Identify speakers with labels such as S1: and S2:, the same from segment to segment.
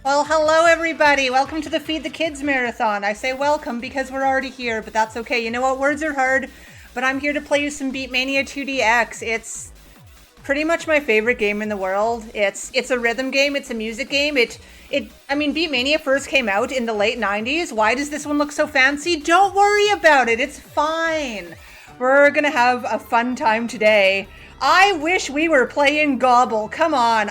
S1: Well, hello everybody. Welcome to the Feed the Kids Marathon. I say welcome because we're already here, but that's okay. You know what? Words are hard, but I'm here to play you some Beatmania 2DX. It's pretty much my favorite game in the world. It's a rhythm game. It's a music game. I mean, Beatmania first came out in the late 90s. Why does this one look so fancy? Don't worry about it. It's fine. We're gonna have a fun time today. I wish we were playing Gobble. Come on.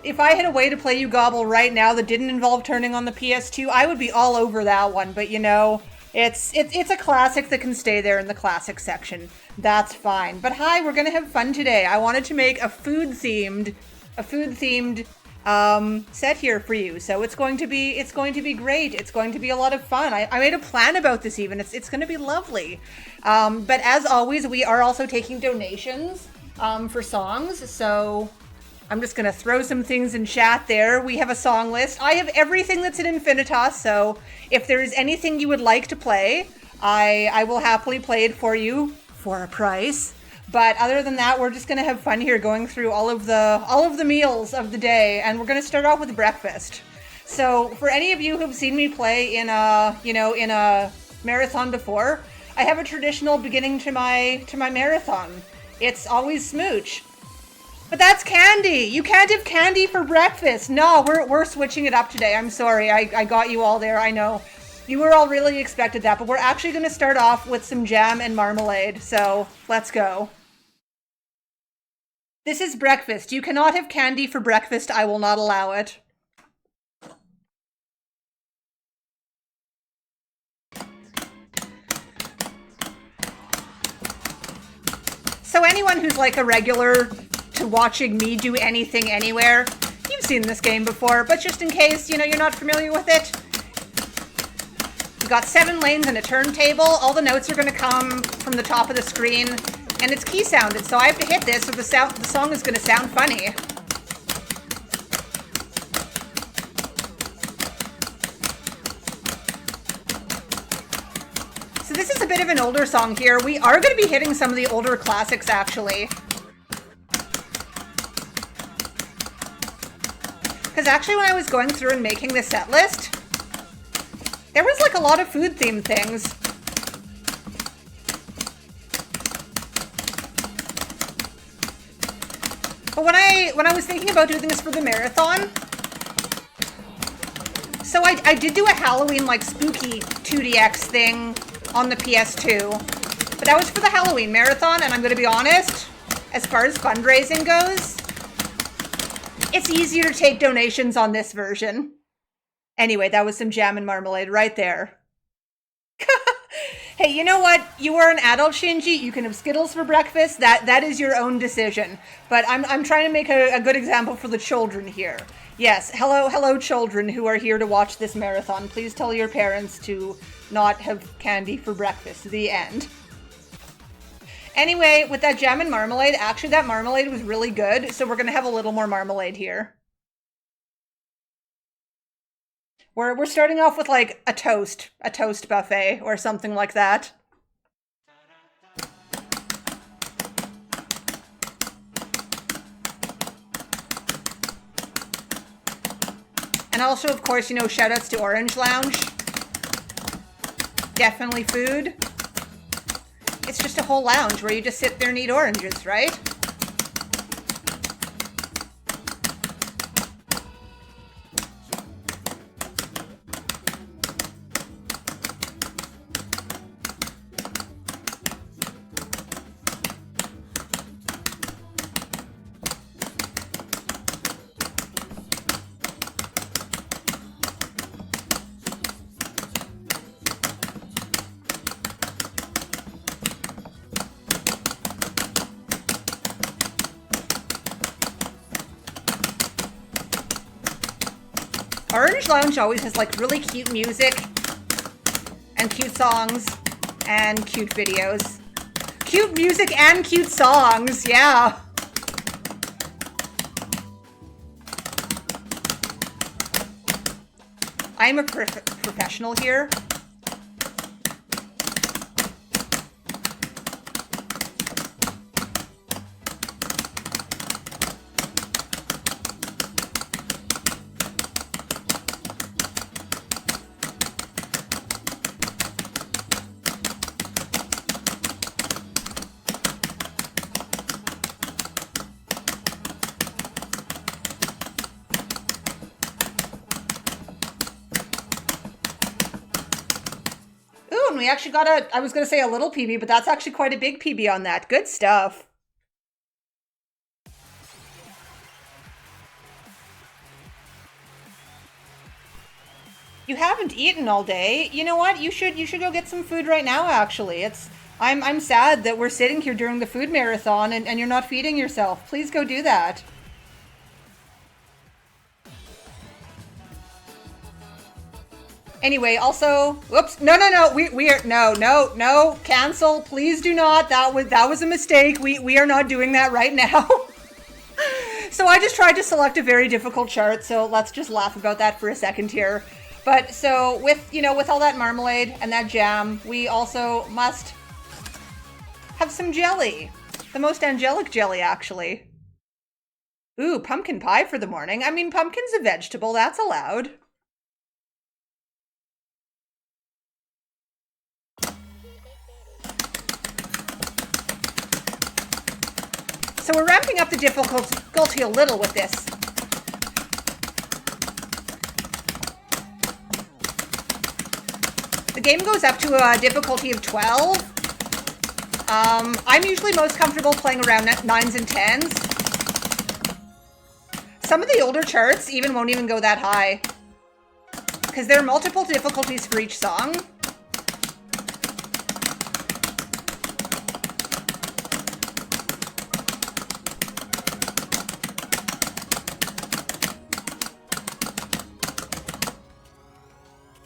S1: If I had a way to play you Gobble right now that didn't involve turning on the PS2, I would be all over that one. But you know, it's a classic that can stay there in the classic section. That's fine. But hi, we're gonna have fun today. I wanted to make a food themed set here for you. So it's going to be great. It's going to be a lot of fun. I made a plan about this even. It's going to be lovely. But as always, we are also taking donations for songs. So I'm just going to throw some things in chat there. We have a song list. I have everything that's in Infinitas, so if there's anything you would like to play, I will happily play it for you for a price. But other than that, we're just going to have fun here going through all of the meals of the day, and we're going to start off with breakfast. So for any of you who've seen me play in a marathon before, I have a traditional beginning to my marathon. It's always smooch. But that's candy. You can't have candy for breakfast. No, we're switching it up today. I'm sorry. I got you all there. I know. You were all really expected that, but we're actually going to start off with some jam and marmalade. So let's go. This is breakfast. You cannot have candy for breakfast. I will not allow it. So anyone who's like a regular to watching me do anything anywhere, you've seen this game before, but just in case, you know, you're not familiar with it, you've got 7 lanes and a turntable. All the notes are going to come from the top of the screen, and it's key sounded, so I have to hit this or the song is going to sound funny. So this is a bit of an older song here. We are going to be hitting some of the older classics, actually. Because actually when I was going through and making the set list, there was like a lot of food themed things. But when I was thinking about doing this for the marathon, so I did do a Halloween like spooky 2DX thing on the PS2, but that was for the Halloween marathon, and I'm going to be honest, as far as fundraising goes, it's easier to take donations on this version. Anyway, that was some jam and marmalade right there. Hey, you know what? You are an adult, Shinji. You can have Skittles for breakfast. That is your own decision. But I'm trying to make a good example for the children here. Yes, hello children who are here to watch this marathon. Please tell your parents to not have candy for breakfast. The end. Anyway, with that jam and marmalade, actually that marmalade was really good, so we're going to have a little more marmalade here. We're starting off with like a toast buffet or something like that. And also, of course, you know, shout outs to Orange Lounge. Definitely food. It's just a whole lounge where you just sit there and eat oranges, right? Orange Lounge always has like really cute music and cute songs and cute videos. Cute music and cute songs, yeah. I'm a professional here. we actually got I was going to say a little PB, but that's actually quite a big PB on that. Good stuff. You haven't eaten all day. You know what? You should go get some food right now, actually. I'm sad that we're sitting here during the food marathon and you're not feeding yourself. Please go do that. Anyway, also, whoops, no, we are, no, cancel, please do not, that was a mistake, we are not doing that right now. So I just tried to select a very difficult chart, so let's just laugh about that for a second here. But so with all that marmalade and that jam, we also must have some jelly. The most angelic jelly, actually. Ooh, pumpkin pie for the morning. I mean, pumpkin's a vegetable, that's allowed. So we're ramping up the difficulty a little with this. The game goes up to a difficulty of 12. I'm usually most comfortable playing around 9s and 10s. Some of the older charts won't even go that high, because there are multiple difficulties for each song.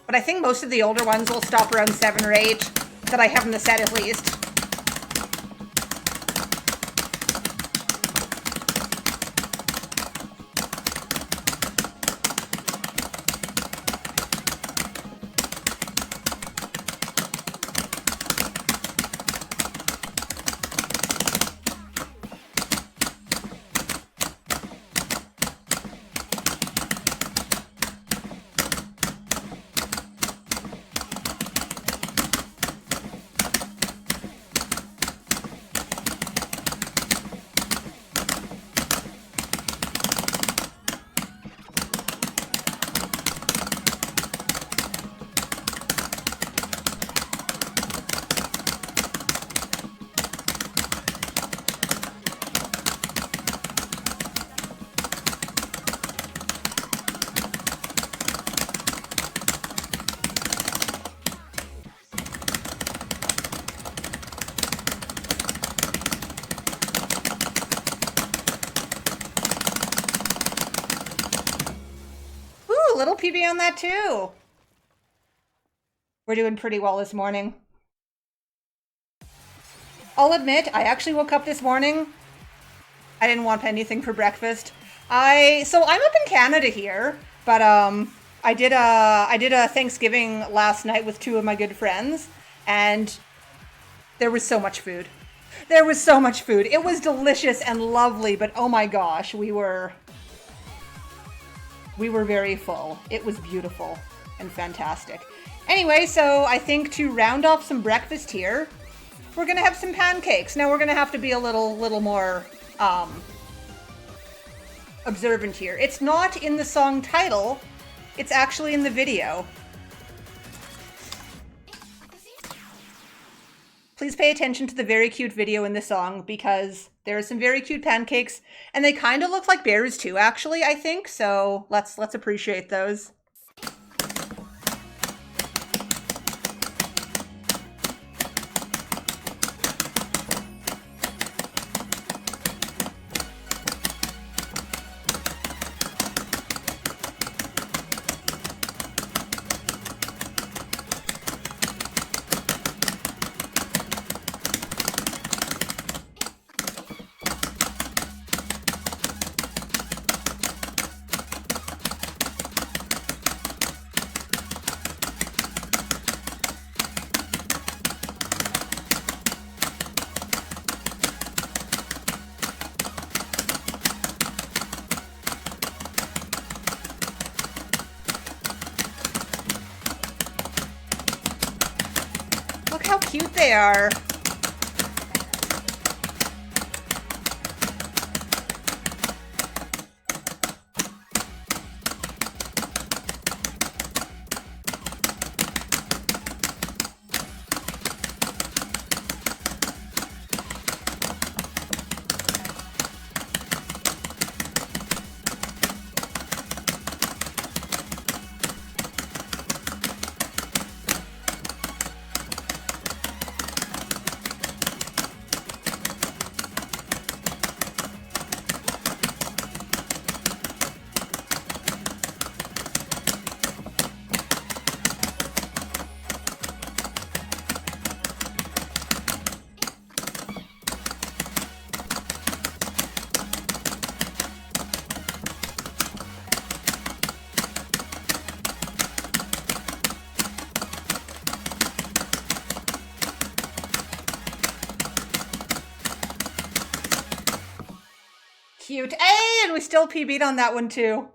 S1: But I think most of the older ones will stop around 7 or 8, that I have in the set at least. Little PB on that too. We're doing pretty well this morning. I'll admit, I actually woke up this morning. I didn't want anything for breakfast. So I'm up in Canada here, but I did a Thanksgiving last night with 2 of my good friends, and there was so much food. There was so much food. It was delicious and lovely, but oh my gosh, we were very full. It was beautiful and fantastic. Anyway, so I think to round off some breakfast here, we're gonna have some pancakes. Now we're gonna have to be a little more observant here. It's not in the song title, it's actually in the video. Please pay attention to the very cute video in the song, because there are some very cute pancakes, and they kind of look like bears too, actually, I think. So let's appreciate those. Look how cute they are. cute. Hey, and we still PB'd on that one too.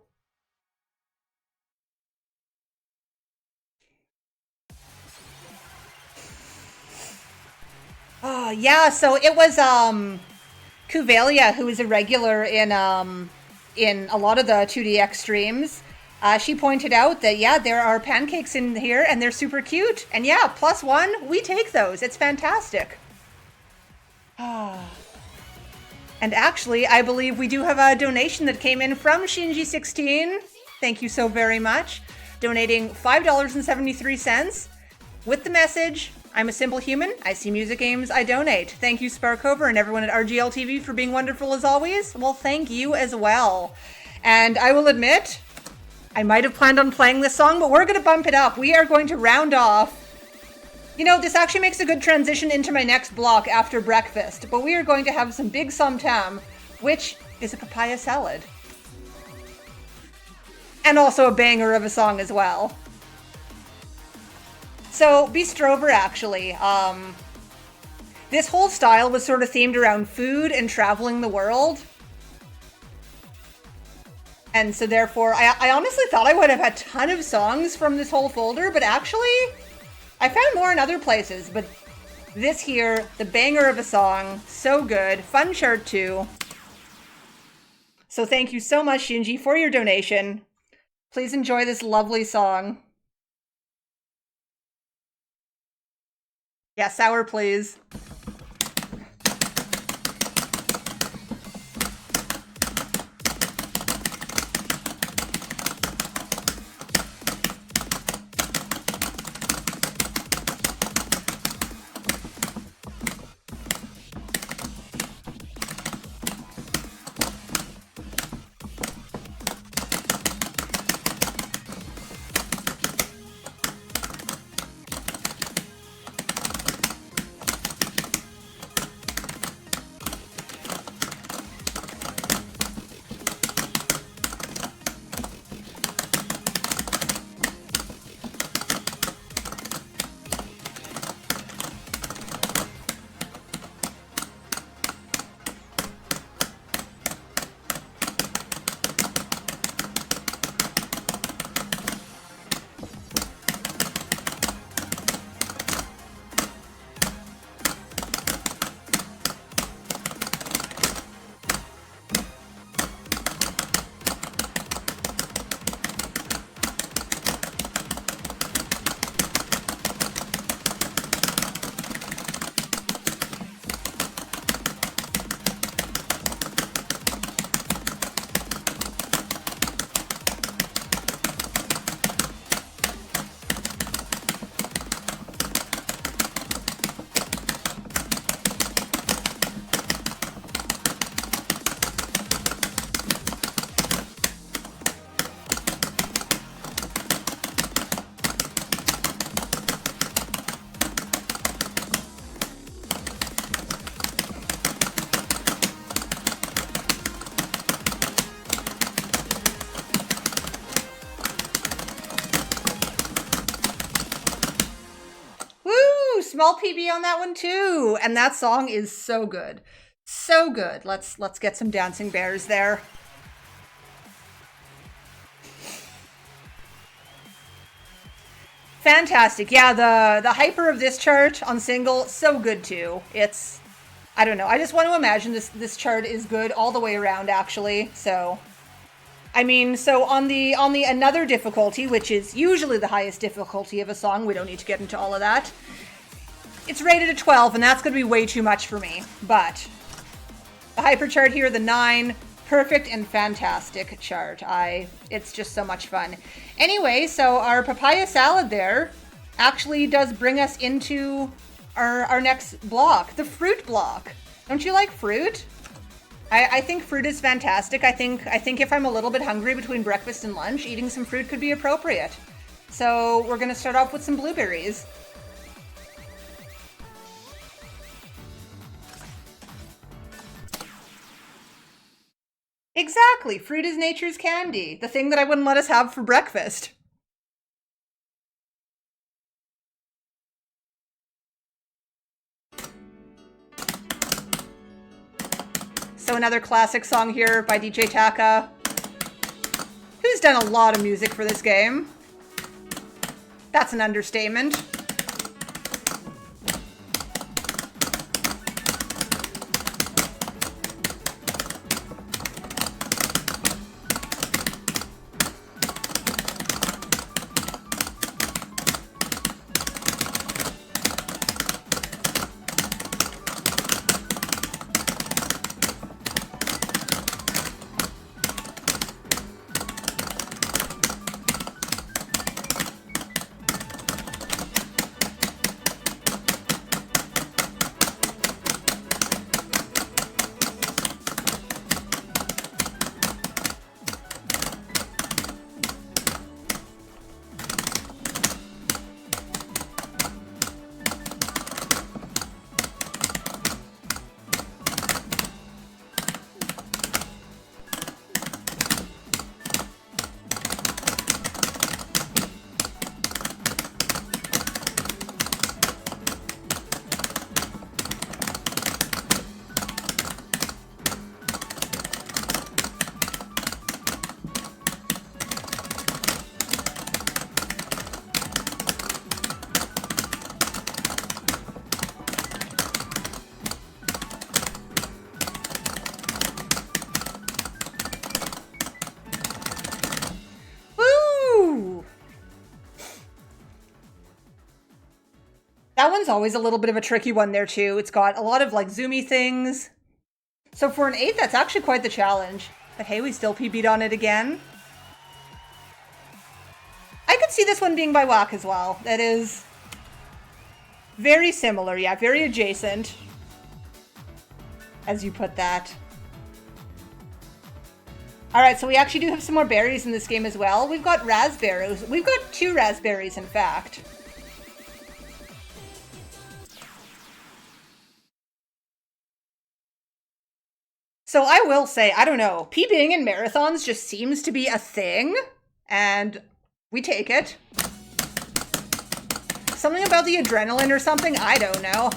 S1: Oh, yeah, so it was Kuvalia, who is a regular in a lot of the 2DX streams. She pointed out that, yeah, there are pancakes in here and they're super cute. And yeah, +1, we take those. It's fantastic. And actually, I believe we do have a donation that came in from Shinji16. Thank you so very much. Donating $5.73 with the message, I'm a simple human. I see music games. I donate. Thank you, Sparkover, and everyone at RGLtv for being wonderful as always. Well, thank you as well. And I will admit, I might have planned on playing this song, but we're going to bump it up. We are going to round off. You know, this actually makes a good transition into my next block after breakfast, but we are going to have some big somtam, which is a papaya salad. And also a banger of a song as well. So, Bistrover, actually, this whole style was sort of themed around food and traveling the world. And so therefore, I honestly thought I would have a ton of songs from this whole folder, but actually, I found more in other places. But this here, the banger of a song, so good, fun chart too. So thank you so much, Shinji, for your donation. Please enjoy this lovely song. Yeah, sour, please. Small PB on that one too. And that song is so good. So good. Let's get some dancing bears there. Fantastic. Yeah, the hyper of this chart on single, so good too. It's, I don't know. I just want to imagine this chart is good all the way around actually. So I mean, so on the another difficulty, which is usually the highest difficulty of a song, we don't need to get into all of that. It's rated a 12, and that's going to be way too much for me. But the hyper chart here, the 9, perfect and fantastic chart. It's just so much fun. Anyway, so our papaya salad there actually does bring us into our next block, the fruit block. Don't you like fruit? I think fruit is fantastic. I think if I'm a little bit hungry between breakfast and lunch, eating some fruit could be appropriate. So we're going to start off with some blueberries. Exactly. Fruit is nature's candy. The thing that I wouldn't let us have for breakfast. So another classic song here by DJ Taka, who's done a lot of music for this game. That's an understatement. That one's always a little bit of a tricky one there too. It's got a lot of like zoomy things. So for an 8, that's actually quite the challenge. But hey, we still PB'd on it again. I could see this one being by Whack as well. That is very similar, yeah, very adjacent, as you put that. All right, so we actually do have some more berries in this game as well. We've got raspberries. We've got 2 raspberries, in fact. So I will say, I don't know, PBing in marathons just seems to be a thing, and we take it. Something about the adrenaline or something, I don't know.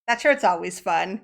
S1: That shirt's always fun.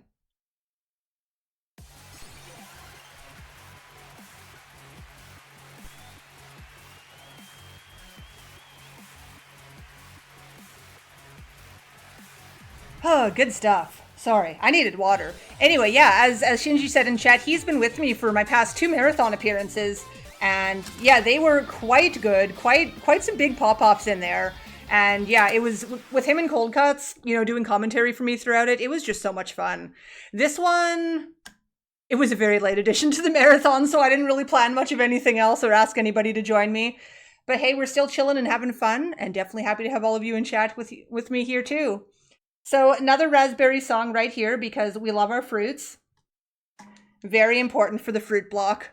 S1: Oh, good stuff. Sorry, I needed water. Anyway, yeah, as Shinji said in chat, he's been with me for my past 2 marathon appearances, and yeah, they were quite good, quite some big pop-offs in there. And yeah, it was with him and Cold Cuts, you know, doing commentary for me throughout it. It was just so much fun. This one, it was a very late addition to the marathon, so I didn't really plan much of anything else or ask anybody to join me. But hey, we're still chilling and having fun, and definitely happy to have all of you in chat with me here too. So another raspberry song right here, because we love our fruits. Very important for the fruit block.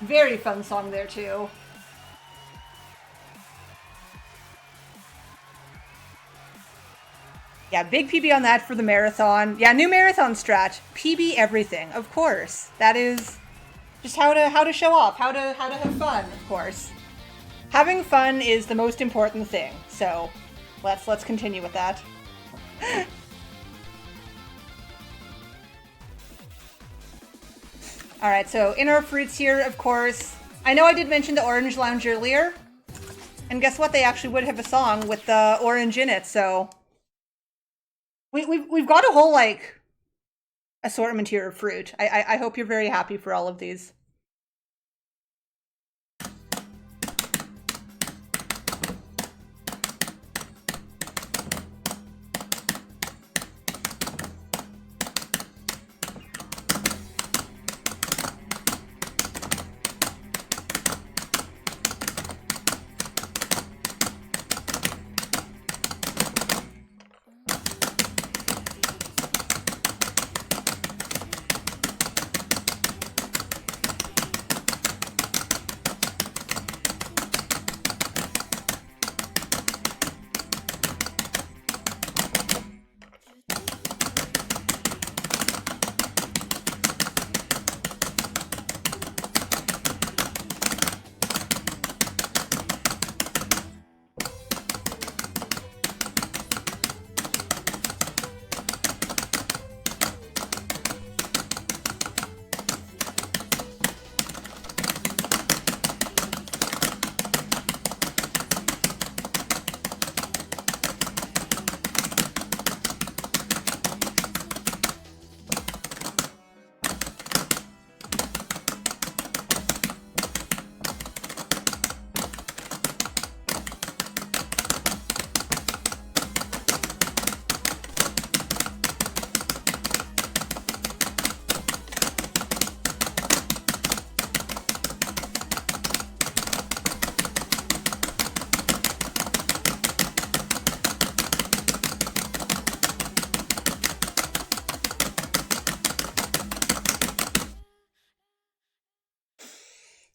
S1: Very fun song there too. Yeah, big PB on that for the marathon. Yeah, new marathon strat. PB everything, of course. That is just how to show off, how to have fun, of course. Having fun is the most important thing. So, let's continue with that. All right, so in our fruits here, of course, I know I did mention the Orange Lounge earlier, and guess what? They actually would have a song with the orange in it. So we've got a whole like assortment here of fruit. I hope you're very happy for all of these.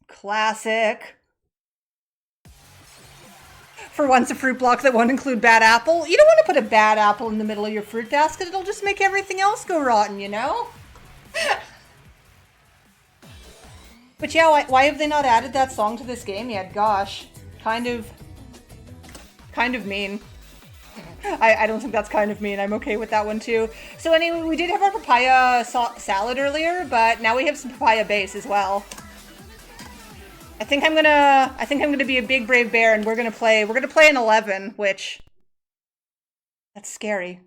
S1: Classic. For once, a fruit block that won't include bad apple. You don't want to put a bad apple in the middle of your fruit basket. It'll just make everything else go rotten, you know? But yeah, why have they not added that song to this game yet? Gosh, kind of mean. I don't think that's kind of mean. I'm okay with that one too. So anyway, we did have our papaya salad earlier, but now we have some papaya base as well. I think I'm gonna be a big brave bear, and we're gonna play an 11, which that's scary.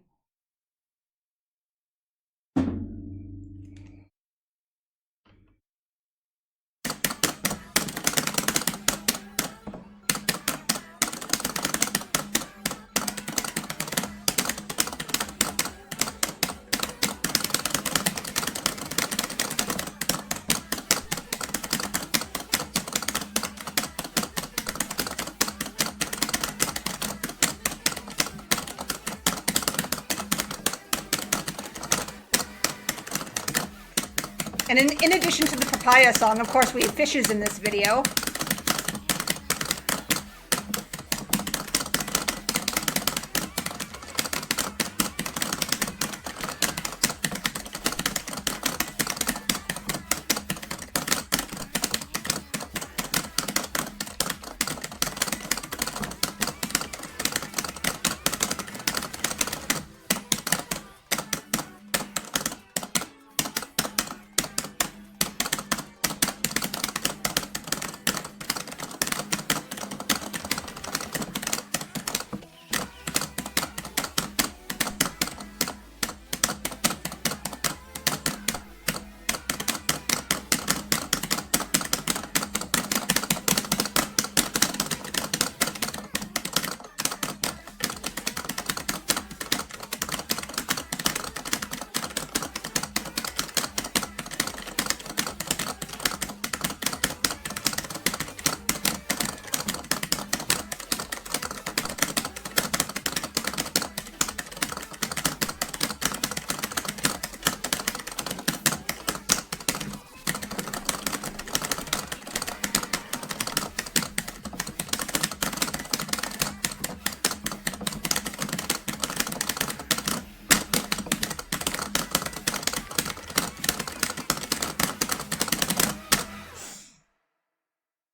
S1: And in addition to the papaya song, of course, we have fishes in this video.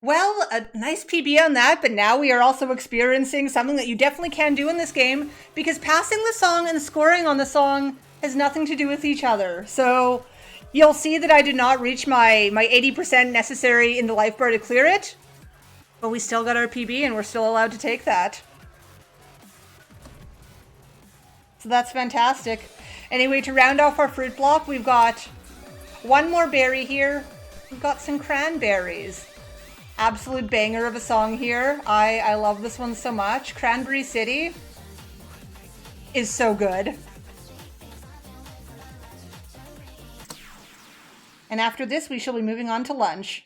S1: Well, a nice PB on that, but now we are also experiencing something that you definitely can do in this game, because passing the song and scoring on the song has nothing to do with each other. So you'll see that I did not reach my 80% necessary in the life bar to clear it, but we still got our PB and we're still allowed to take that. So that's fantastic. Anyway, to round off our fruit block, we've got one more berry here. We've got some cranberries. Absolute banger of a song here. I love this one so much. Cranberry City is so good. And after this, we shall be moving on to lunch.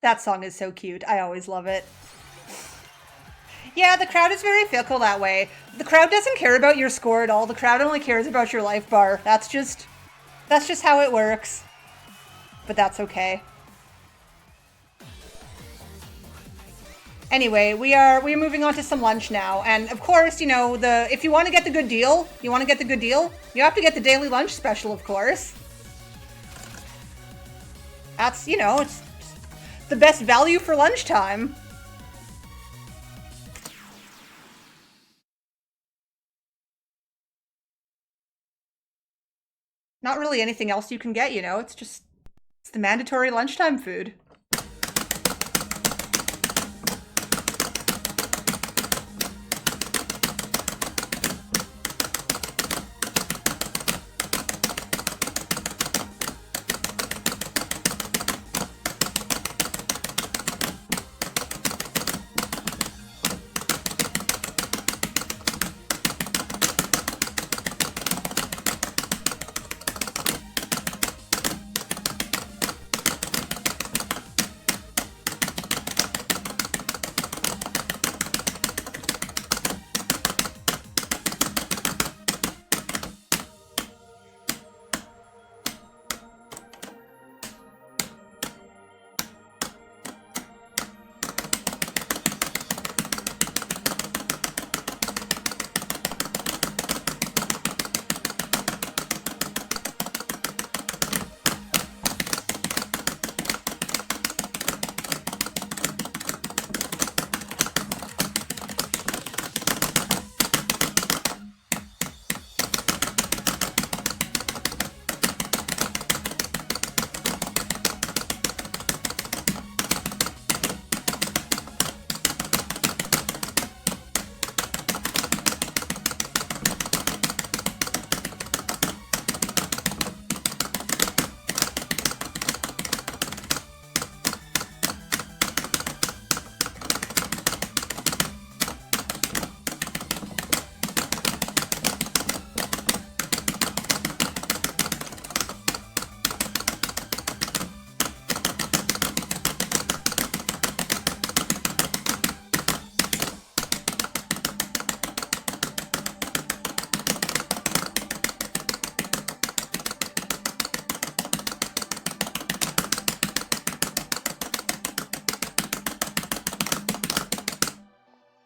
S1: That song is so cute. I always love it. Yeah, the crowd is very fickle that way. The crowd doesn't care about your score at all. The crowd only cares about your life bar. That's just how it works. But that's okay. Anyway, we're moving on to some lunch now. And of course, you know, if you want to get the good deal, you have to get the daily lunch special, of course. That's, you know, it's the best value for lunchtime. Not really anything else you can get, you know, it's the mandatory lunchtime food.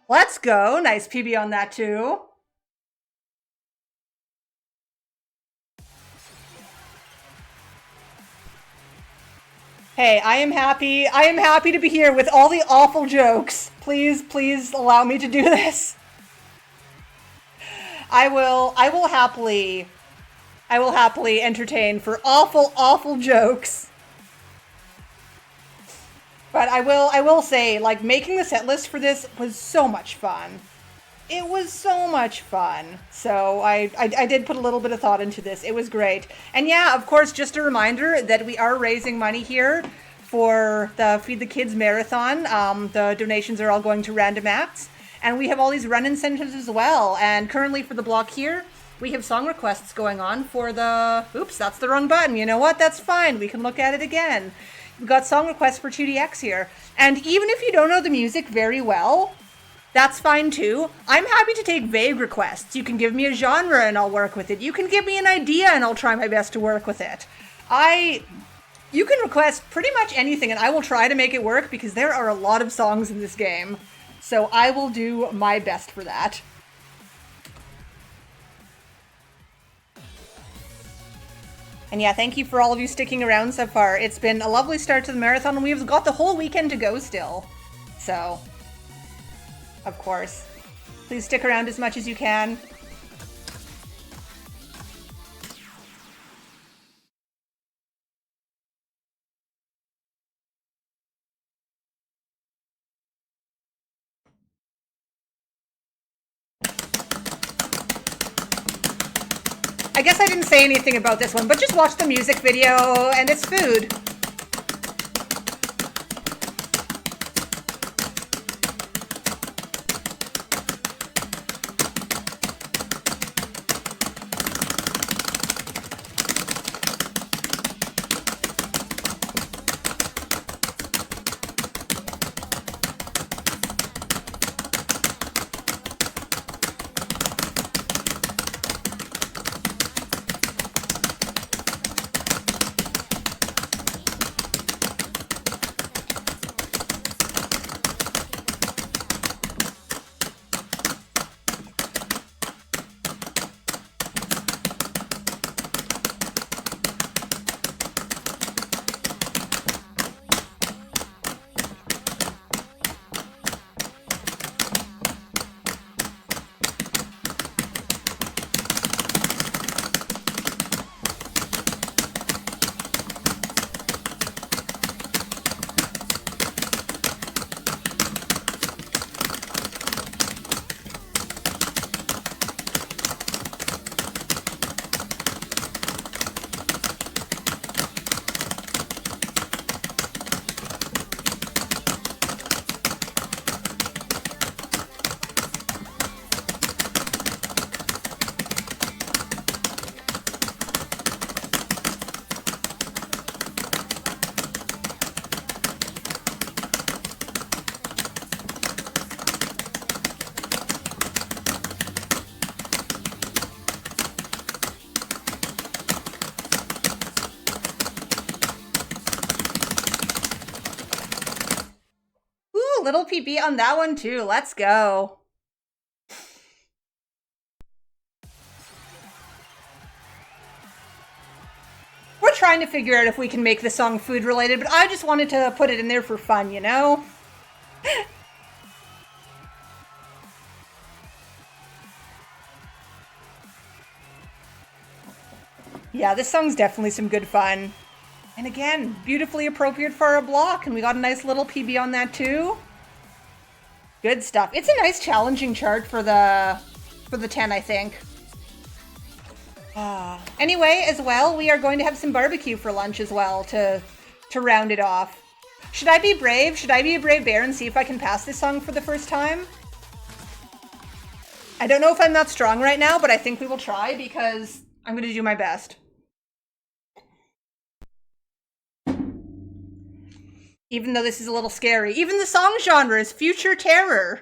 S1: Let's go. Nice PB on that too. Hey, I am happy. I am happy to be here with all the awful jokes. Please allow me to do this. I will happily entertain for awful jokes. But I will say, like, making the set list for this was so much fun. It was so much fun. So I did put a little bit of thought into this. It was great. And yeah, of course, just a reminder that we are raising money here for the Feed the Kids Marathon. The donations are all going to random acts. And we have all these run incentives as well. And currently for the block here, we have song requests going on for the... Oops, that's the wrong button. You know what? That's fine. We can look at it again. We've got song requests for 2DX here. And even if you don't know the music very well, that's fine too. I'm happy to take vague requests. You can give me a genre and I'll work with it. You can give me an idea and I'll try my best to work with it. You can request pretty much anything and I will try to make it work because there are a lot of songs in this game. So I will do my best for that. And yeah, thank you for all of you sticking around so far. It's been a lovely start to the marathon, and we've got the whole weekend to go still. So, of course, please stick around as much as you can. I guess I didn't say anything about this one, but just watch the music video and it's food. Little PB on that one too. Let's go. We're trying to figure out if we can make the song food related, but I just wanted to put it in there for fun, you know? Yeah, this song's definitely some good fun. And again, beautifully appropriate for a block, and we got a nice little PB on that too. Good stuff. It's a nice challenging chart for the 10, I think. Anyway, as well, we are going to have some barbecue for lunch as well to round it off. Should I be brave? Should I be a brave bear and see if I can pass this song for the first time? I don't know if I'm that strong right now, but I think we will try because I'm going to do my best. Even though this is a little scary. Even the song genre is future terror.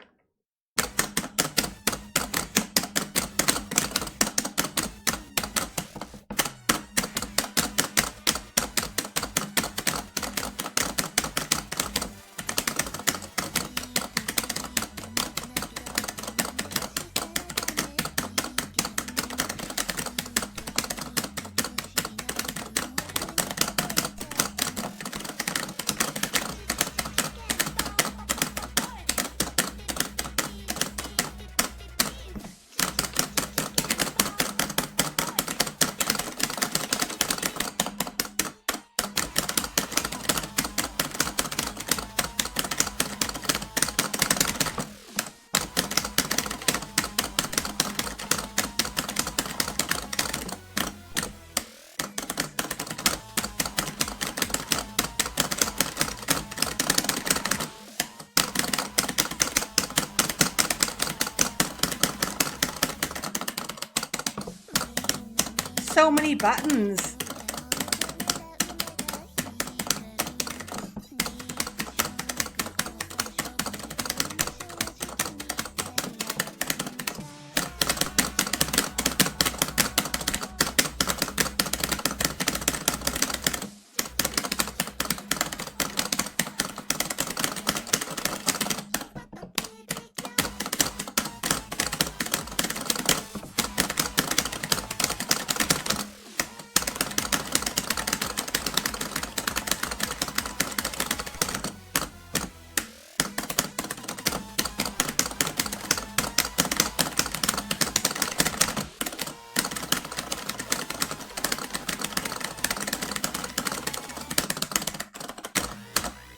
S1: so many buttons.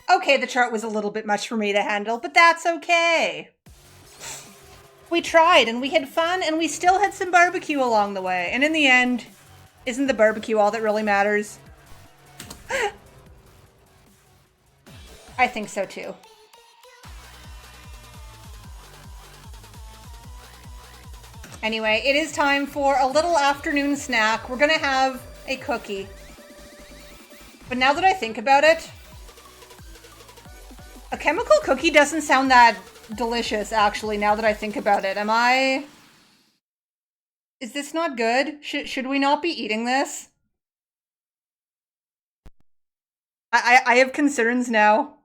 S1: Okay, the chart was a little bit much for me to handle, but that's okay. We tried and we had fun and we still had some barbecue along the way. And in the end, isn't the barbecue all that really matters? I think so too. Anyway, it is time for a little afternoon snack. We're gonna have a cookie. But now that I think about it, a chemical cookie doesn't sound that delicious, actually, now that I think about it. Is this not good? Should we not be eating this? I have concerns now.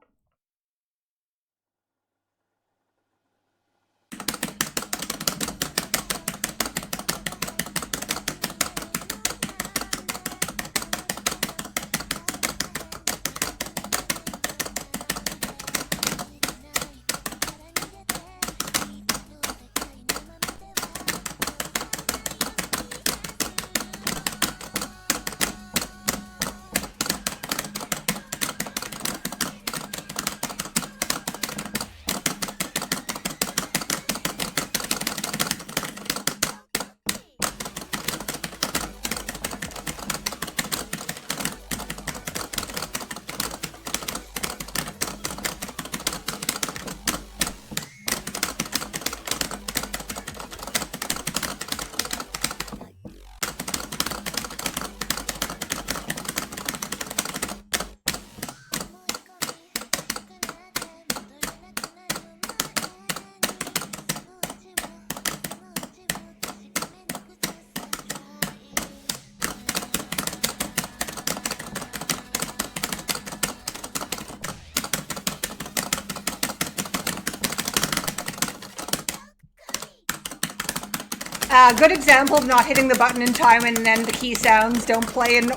S1: Good example of not hitting the button in time and then the key sounds don't play in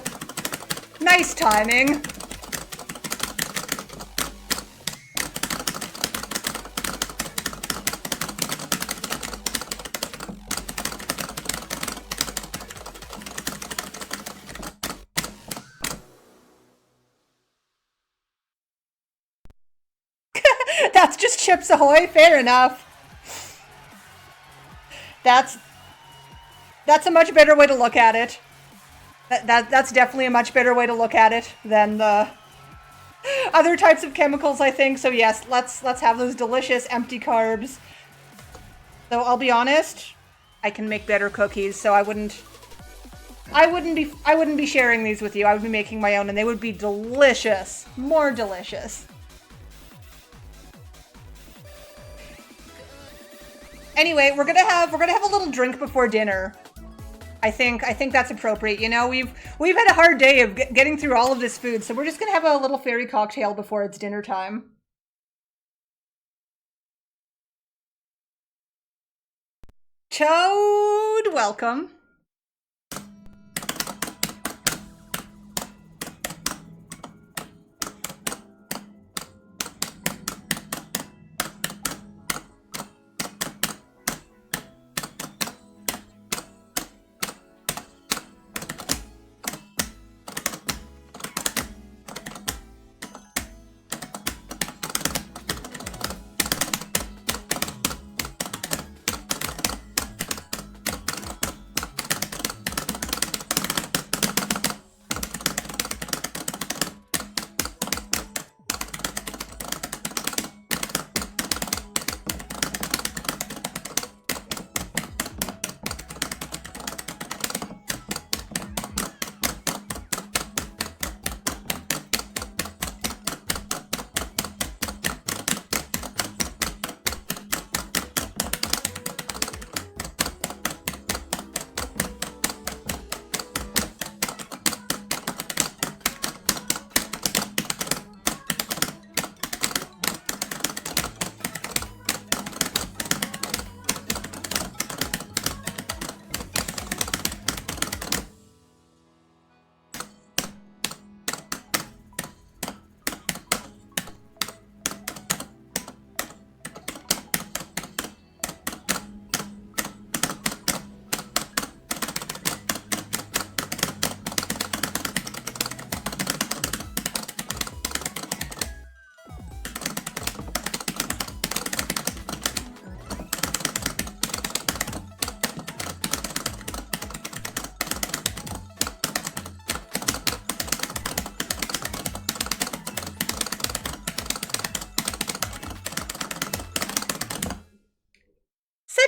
S1: nice timing. That's just Chips Ahoy, fair enough. That's a much better way to look at it. That's definitely a much better way to look at it than the other types of chemicals, I think. So yes, let's have those delicious empty carbs. Though I'll be honest, I can make better cookies, so I wouldn't be sharing these with you. I would be making my own and they would be delicious. More delicious. Anyway, we're gonna have a little drink before dinner. I think that's appropriate. You know, we've had a hard day of getting through all of this food, so we're just gonna have a little fairy cocktail before it's dinner time. Toad, welcome.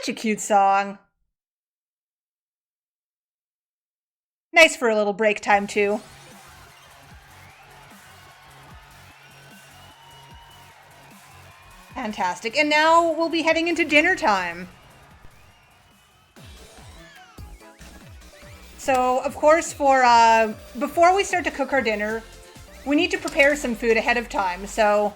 S1: Such a cute song. Nice for a little break time, too. Fantastic. And now we'll be heading into dinner time. So, of course, before we start to cook our dinner, we need to prepare some food ahead of time. So,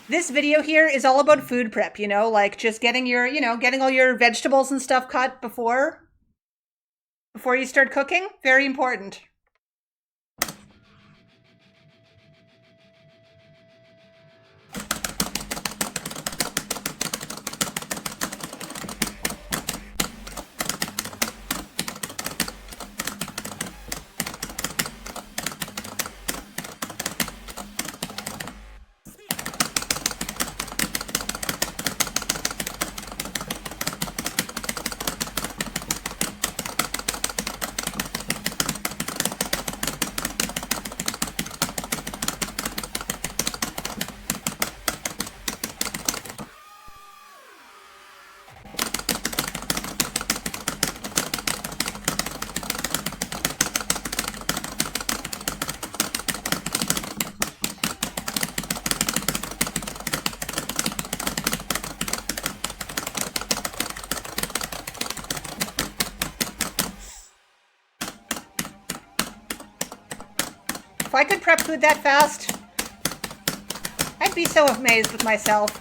S1: this video here is all about food prep, you know, like just getting getting all your vegetables and stuff cut before you start cooking. Very important. If I could prep food that fast, I'd be so amazed with myself.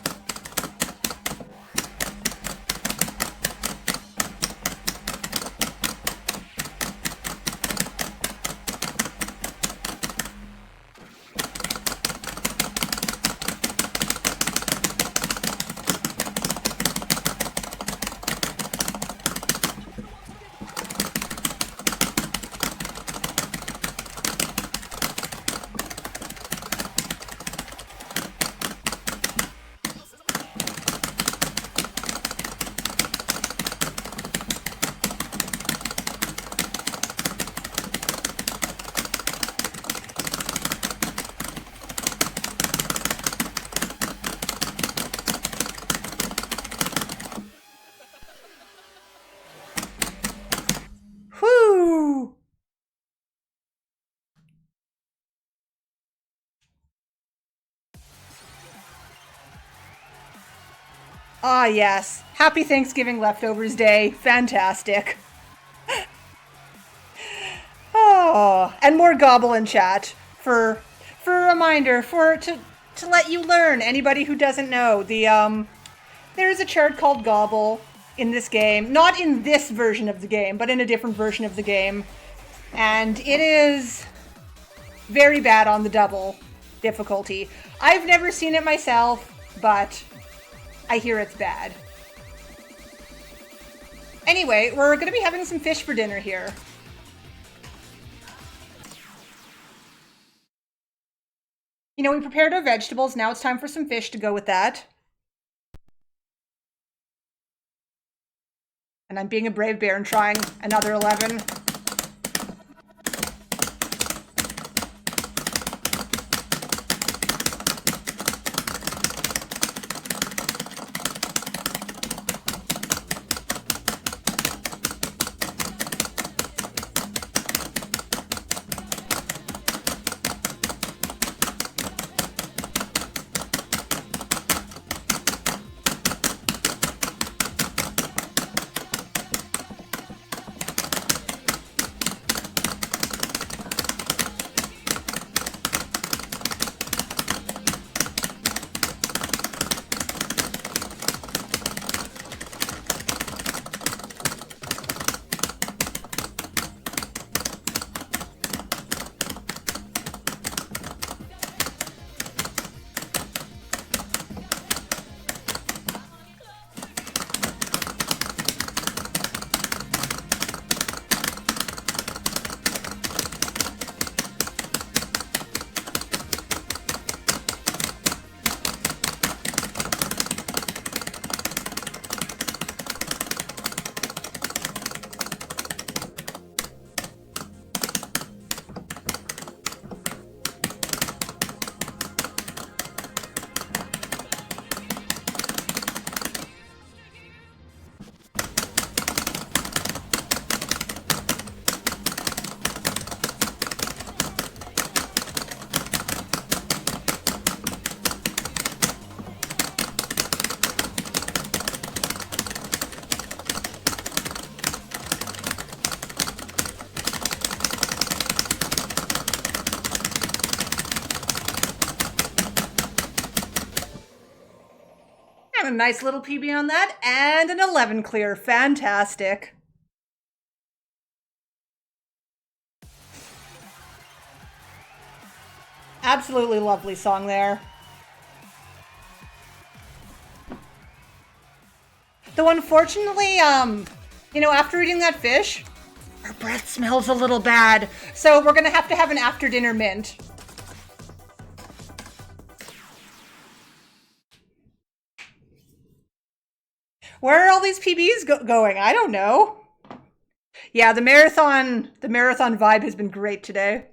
S1: Whew! Ah, yes. Happy Thanksgiving Leftovers Day. Fantastic. Oh, and more Gobble in chat for a reminder to let you learn. Anybody who doesn't know, there is a chart called Gobble in this game, not in this version of the game, but in a different version of the game, and it is very bad on the double difficulty. I've never seen it myself, but I hear it's bad. Anyway, we're going to be having some fish for dinner here. You know, we prepared our vegetables. Now it's time for some fish to go with that. And I'm being a brave bear and trying another 11. a nice little PB on that, and an 11 clear. Fantastic. Absolutely lovely song there. Though unfortunately, you know, after eating that fish, our breath smells a little bad. So we're gonna have to have an after dinner mint. Where are all these PBs going? I don't know. Yeah, the marathon vibe has been great today.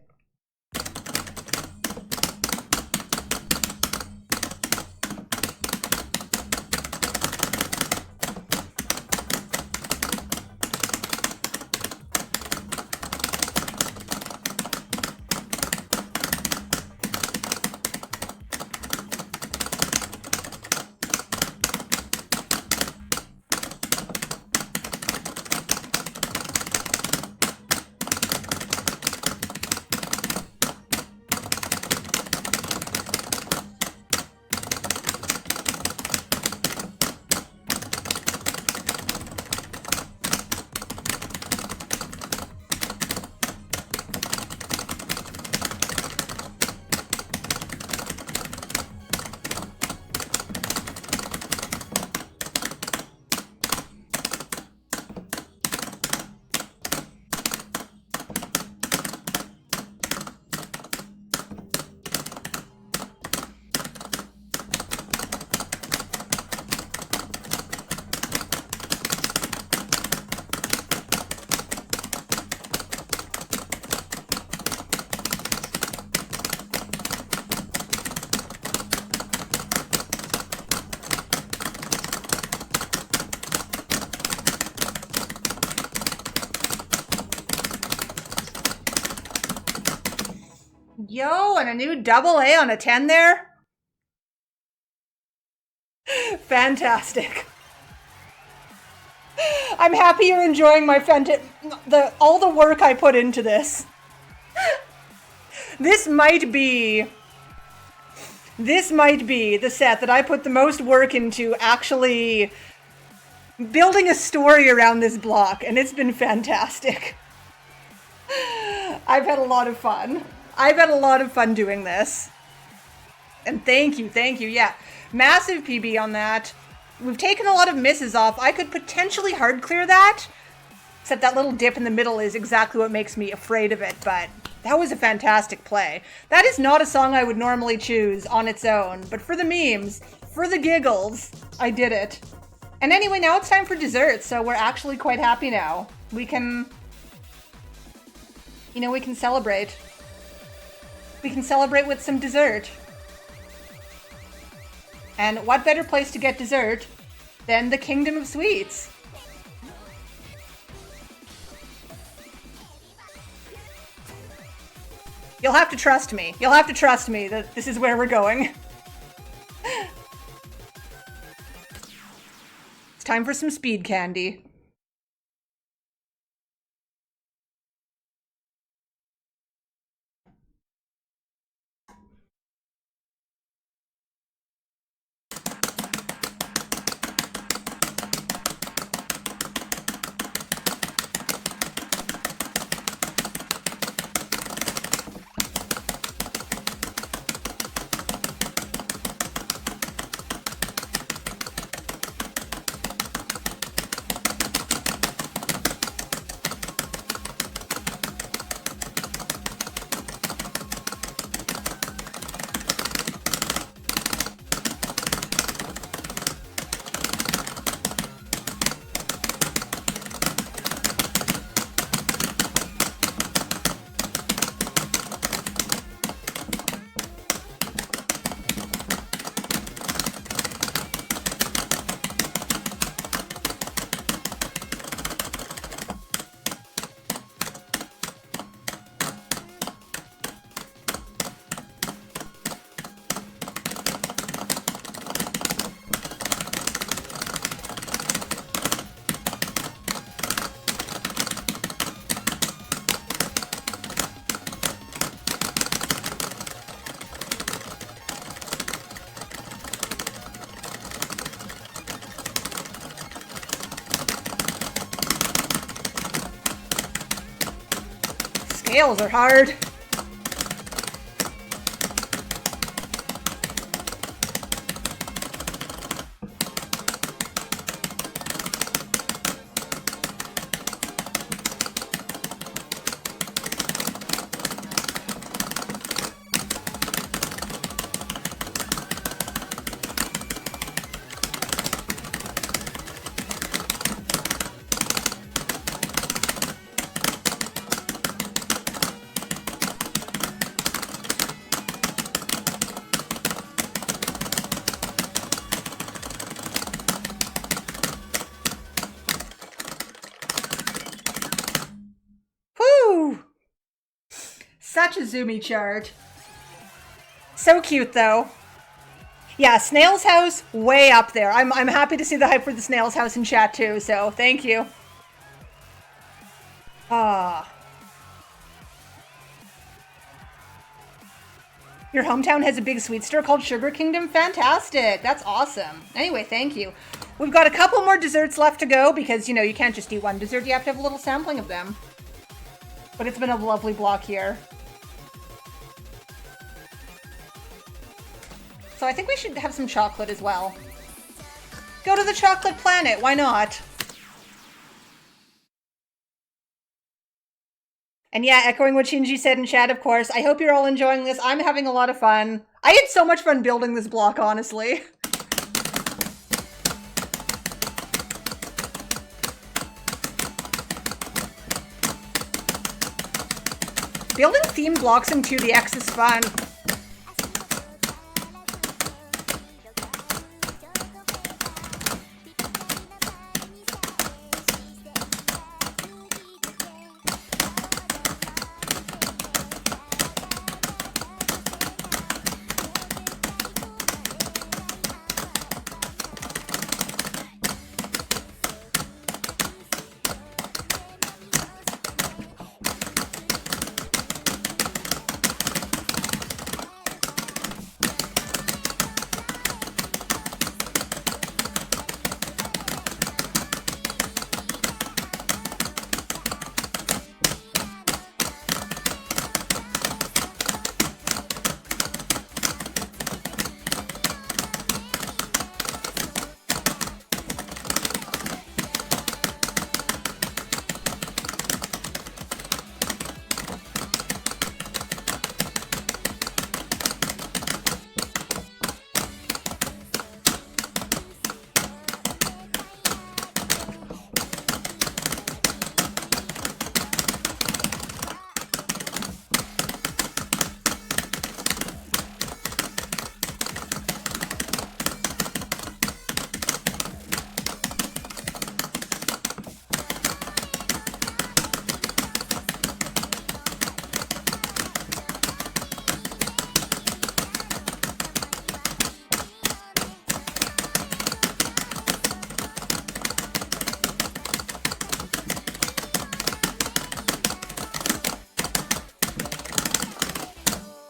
S1: Yo, and a new double A on a 10 there. Fantastic. I'm happy you're enjoying my all the work I put into this. This might be the set that I put the most work into actually building a story around this block, and it's been fantastic. I've had a lot of fun. I've had a lot of fun doing this. And thank you. Yeah, massive PB on that. We've taken a lot of misses off. I could potentially hard clear that, except that little dip in the middle is exactly what makes me afraid of it, but that was a fantastic play. That is not a song I would normally choose on its own, but for the memes, for the giggles, I did it. And anyway, now it's time for dessert, so we're actually quite happy now. We can, you know, we can celebrate. We can celebrate with some dessert. And what better place to get dessert than the Kingdom of Sweets? You'll have to trust me. You'll have to trust me that this is where we're going. It's time for some speed candy. Scales are hard. Such a zoomy chart. So cute though. Yeah, Snail's House, way up there. I'm happy to see the hype for the Snail's House in chat too, so thank you. Ah. Your hometown has a big sweet store called Sugar Kingdom? Fantastic. That's awesome. Anyway, thank you. We've got a couple more desserts left to go because, you know, you can't just eat one dessert. You have to have a little sampling of them. But it's been a lovely block here. So I think we should have some chocolate as well. Go to the chocolate planet, why not? And yeah, echoing what Shinji said in chat, of course. I hope you're all enjoying this. I'm having a lot of fun. I had so much fun building this block, honestly. Building theme blocks in 2DX is fun.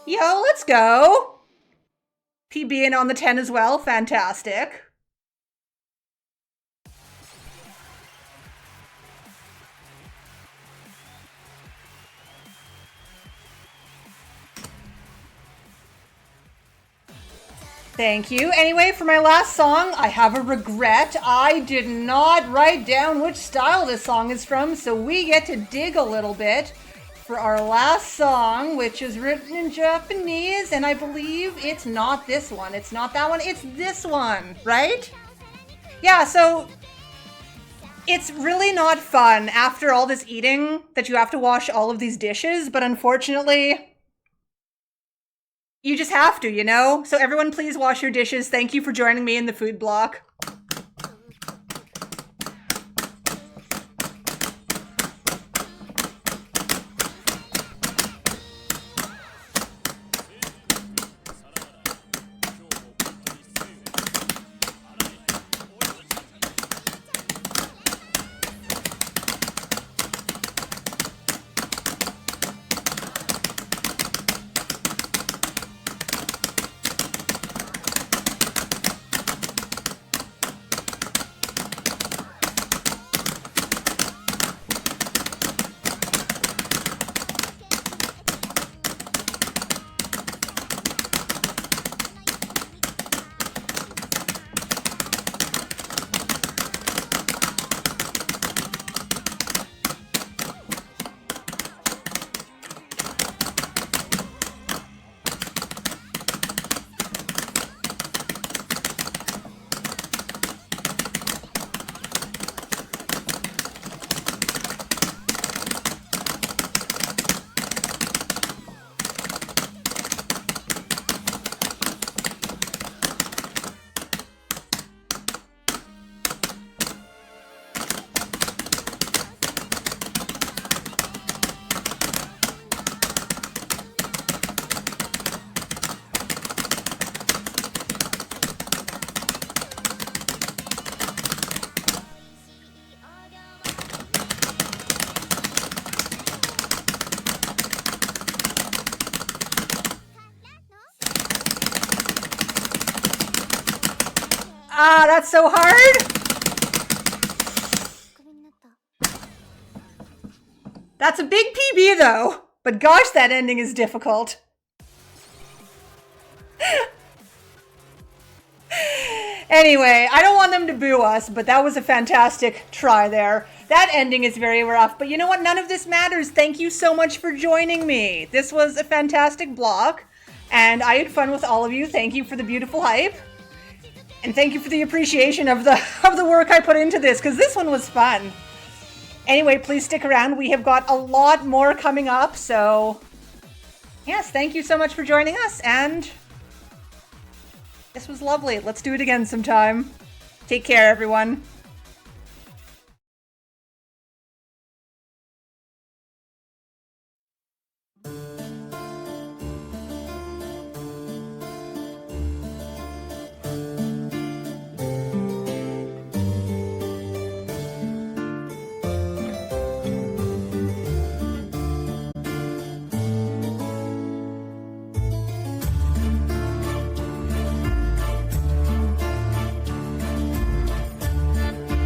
S1: Yo, let's go. PB in on the 10 as well. Fantastic. Thank you. Anyway, for my last song, I have a regret. I did not write down which style this song is from, so we get to dig a little bit for our last song, which is written in Japanese, and I believe it's not this one. It's not that one. It's this one, right? Yeah, so it's really not fun after all this eating that you have to wash all of these dishes, but unfortunately, you just have to, you know? So everyone please wash your dishes. Thank you for joining me in the food block. so hard. That's a big PB though. But gosh, that ending is difficult. Anyway, I don't want them to boo us, but that was a fantastic try there. That ending is very rough, but you know what? None of this matters. Thank you so much for joining me. This was a fantastic block, and I had fun with all of you. Thank you for the beautiful hype, and thank you for the appreciation of the work I put into this, because this one was fun. Anyway, please stick around. We have got a lot more coming up, so yes, thank you so much for joining us, and this was lovely. Let's do it again sometime. Take care, everyone.